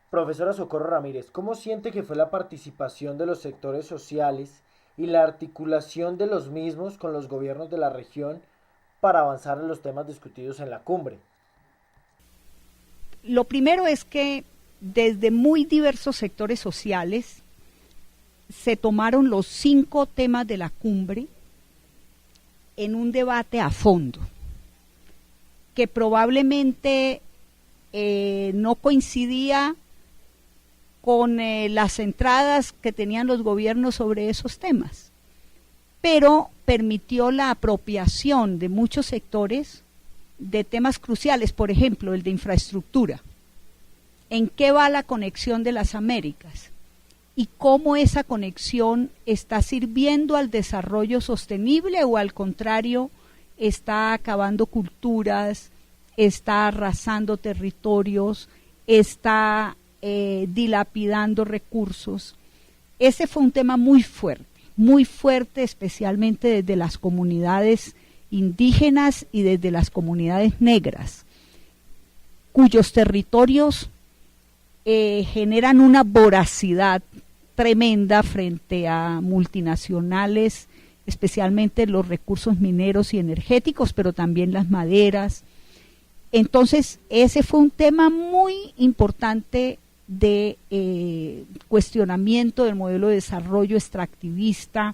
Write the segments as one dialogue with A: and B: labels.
A: Profesora Socorro Ramírez, ¿cómo siente que fue la participación de los sectores sociales y la articulación de los mismos con los gobiernos de la región para avanzar en los temas discutidos en la cumbre?
B: Lo primero es que desde muy diversos sectores sociales se tomaron los 5 temas de la cumbre en un debate a fondo, que probablemente no coincidía con las entradas que tenían los gobiernos sobre esos temas, pero permitió la apropiación de muchos sectores de temas cruciales, por ejemplo, el de infraestructura. ¿En qué va la conexión de las Américas? Y cómo esa conexión está sirviendo al desarrollo sostenible o al contrario, está acabando culturas, está arrasando territorios, está dilapidando recursos. Ese fue un tema muy fuerte, especialmente desde las comunidades indígenas y desde las comunidades negras, cuyos territorios generan una voracidad tremenda frente a multinacionales, especialmente los recursos mineros y energéticos, pero también las maderas. Entonces, ese fue un tema muy importante de cuestionamiento del modelo de desarrollo extractivista,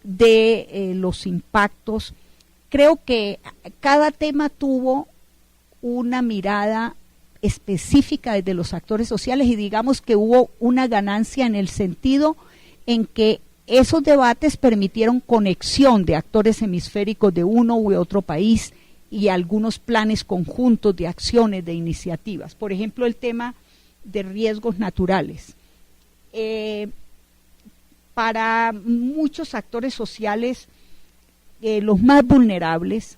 B: de los impactos. Creo que cada tema tuvo una mirada específica desde los actores sociales y digamos que hubo una ganancia en el sentido en que esos debates permitieron conexión de actores hemisféricos de uno u otro país y algunos planes conjuntos de acciones, de iniciativas. Por ejemplo, el tema de riesgos naturales. Para muchos actores sociales, los más vulnerables,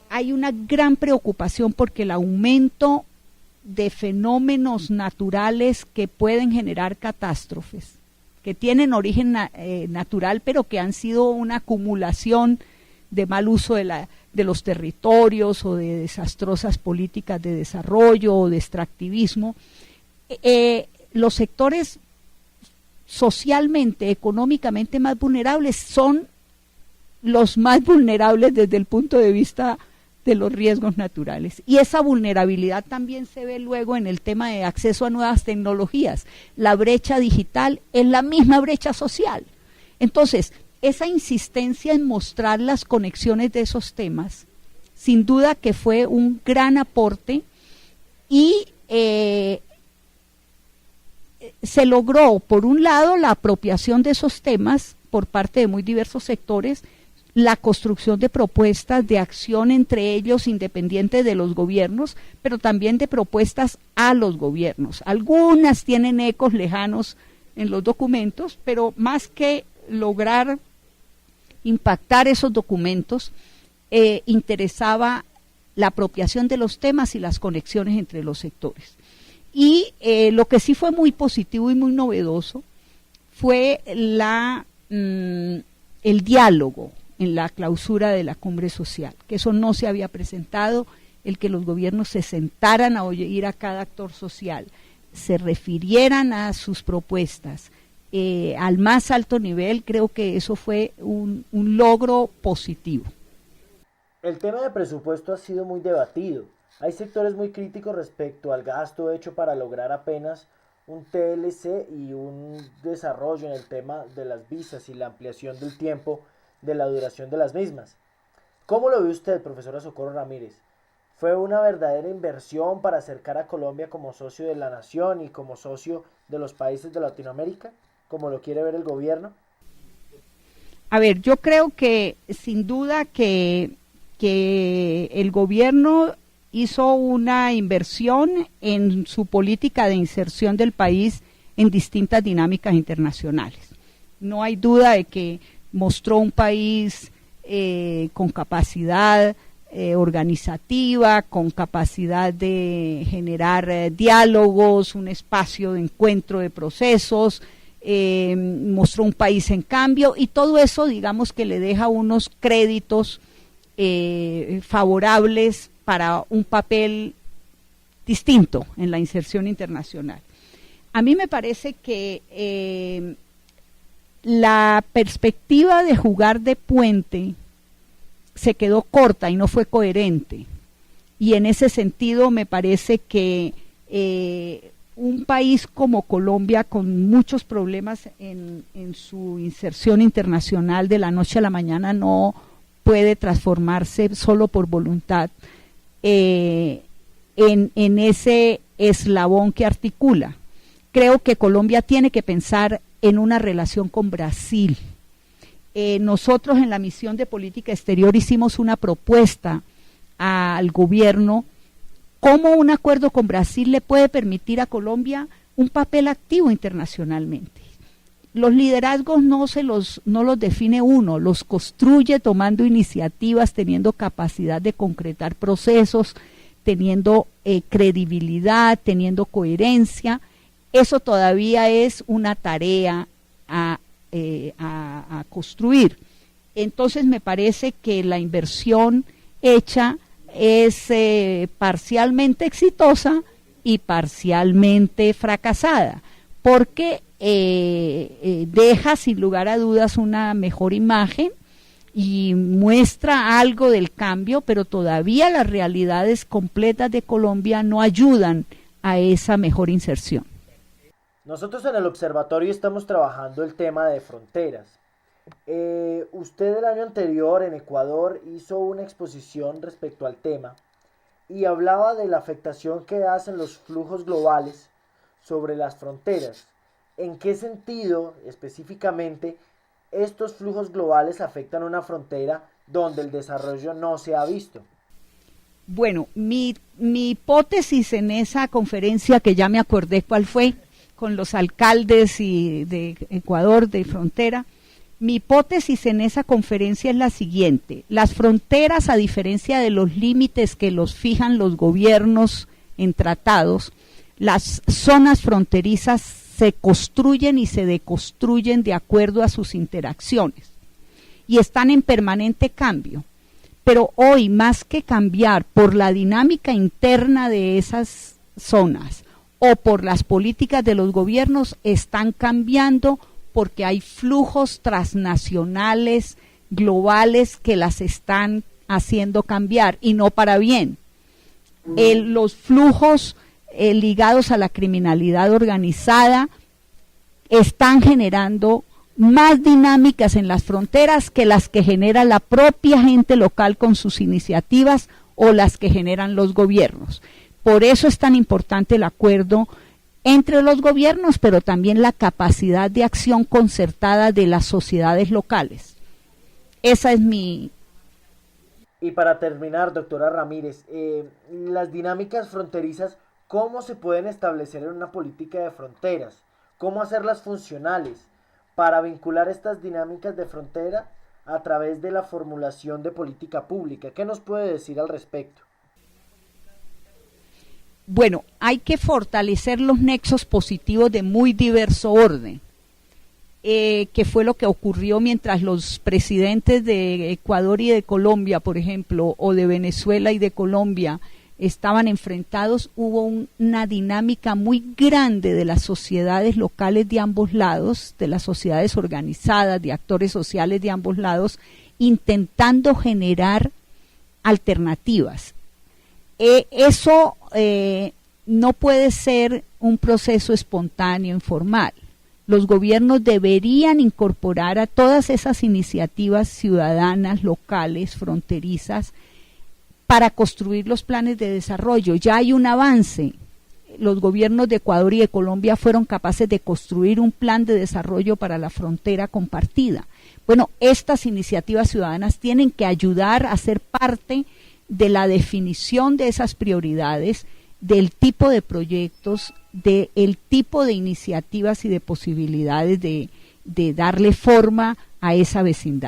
B: hay una gran preocupación porque el aumento de fenómenos naturales que pueden generar catástrofes, que tienen origen natural, pero que han sido una acumulación de mal uso de los territorios o de desastrosas políticas de desarrollo o de extractivismo. Los sectores socialmente, económicamente más vulnerables son los más vulnerables desde el punto de vista de los riesgos naturales. Y esa vulnerabilidad también se ve luego en el tema de acceso a nuevas tecnologías. La brecha digital es la misma brecha social. Entonces, esa insistencia en mostrar las conexiones de esos temas, sin duda que fue un gran aporte y se logró, por un lado, la apropiación de esos temas por parte de muy diversos sectores, la construcción de propuestas de acción entre ellos independientes de los gobiernos, pero también de propuestas a los gobiernos. Algunas tienen ecos lejanos en los documentos, pero más que lograr impactar esos documentos, interesaba la apropiación de los temas y las conexiones entre los sectores. Y lo que sí fue muy positivo y muy novedoso fue el diálogo en la clausura de la cumbre social, que eso no se había presentado, el que los gobiernos se sentaran a oír a cada actor social, se refirieran a sus propuestas al más alto nivel. Creo que eso fue un logro positivo.
A: El tema de presupuesto ha sido muy debatido. Hay sectores muy críticos respecto al gasto hecho para lograr apenas un TLC y un desarrollo en el tema de las visas y la ampliación del tiempo de la duración de las mismas. ¿Cómo lo ve usted, profesora Socorro Ramírez? ¿Fue una verdadera inversión para acercar a Colombia como socio de la nación y como socio de los países de Latinoamérica, como lo quiere ver el gobierno?
B: A ver, yo creo que sin duda que el gobierno hizo una inversión en su política de inserción del país en distintas dinámicas internacionales. No hay duda de que mostró un país con capacidad organizativa, con capacidad de generar diálogos, un espacio de encuentro de procesos, mostró un país en cambio, y todo eso, digamos, que le deja unos créditos favorables para un papel distinto en la inserción internacional. A mí me parece que la perspectiva de jugar de puente se quedó corta y no fue coherente. Y en ese sentido me parece que un país como Colombia, con muchos problemas en su inserción internacional, de la noche a la mañana no puede transformarse solo por voluntad en ese eslabón que articula. Creo que Colombia tiene que pensar en una relación con Brasil. Nosotros en la misión de política exterior hicimos una propuesta al gobierno cómo un acuerdo con Brasil le puede permitir a Colombia un papel activo internacionalmente. Los liderazgos no los define uno, los construye tomando iniciativas, teniendo capacidad de concretar procesos, teniendo credibilidad, teniendo coherencia. Eso todavía es una tarea a construir. Entonces me parece que la inversión hecha es parcialmente exitosa y parcialmente fracasada, porque deja sin lugar a dudas una mejor imagen y muestra algo del cambio, pero todavía las realidades completas de Colombia no ayudan a esa mejor inserción.
A: Nosotros en el observatorio estamos trabajando el tema de fronteras. Usted el año anterior en Ecuador hizo una exposición respecto al tema y hablaba de la afectación que hacen los flujos globales sobre las fronteras. ¿En qué sentido específicamente estos flujos globales afectan una frontera donde el desarrollo no se ha visto?
B: Bueno, mi hipótesis en esa conferencia, que ya me acordé cuál fue, con los alcaldes de Ecuador, de frontera, mi hipótesis en esa conferencia es la siguiente: las fronteras, a diferencia de los límites que los fijan los gobiernos en tratados, las zonas fronterizas se construyen y se deconstruyen de acuerdo a sus interacciones y están en permanente cambio. Pero hoy, más que cambiar por la dinámica interna de esas zonas o por las políticas de los gobiernos, están cambiando porque hay flujos transnacionales, globales, que las están haciendo cambiar, y no para bien. Los flujos ligados a la criminalidad organizada están generando más dinámicas en las fronteras que las que genera la propia gente local con sus iniciativas o las que generan los gobiernos. Por eso es tan importante el acuerdo entre los gobiernos, pero también la capacidad de acción concertada de las sociedades locales. Esa es mi...
A: Y para terminar, doctora Ramírez, las dinámicas fronterizas, ¿cómo se pueden establecer en una política de fronteras? ¿Cómo hacerlas funcionales para vincular estas dinámicas de frontera a través de la formulación de política pública? ¿Qué nos puede decir al respecto?
B: Bueno, hay que fortalecer los nexos positivos de muy diverso orden, que fue lo que ocurrió mientras los presidentes de Ecuador y de Colombia, por ejemplo, o de Venezuela y de Colombia, estaban enfrentados. Hubo una dinámica muy grande de las sociedades locales de ambos lados, de las sociedades organizadas, de actores sociales de ambos lados, intentando generar alternativas. Eso no puede ser un proceso espontáneo, informal. Los gobiernos deberían incorporar a todas esas iniciativas ciudadanas, locales, fronterizas, para construir los planes de desarrollo. Ya hay un avance. Los gobiernos de Ecuador y de Colombia fueron capaces de construir un plan de desarrollo para la frontera compartida. Bueno, estas iniciativas ciudadanas tienen que ayudar a ser parte de la definición de esas prioridades, del tipo de proyectos, del tipo de iniciativas y de posibilidades de darle forma a esa vecindad.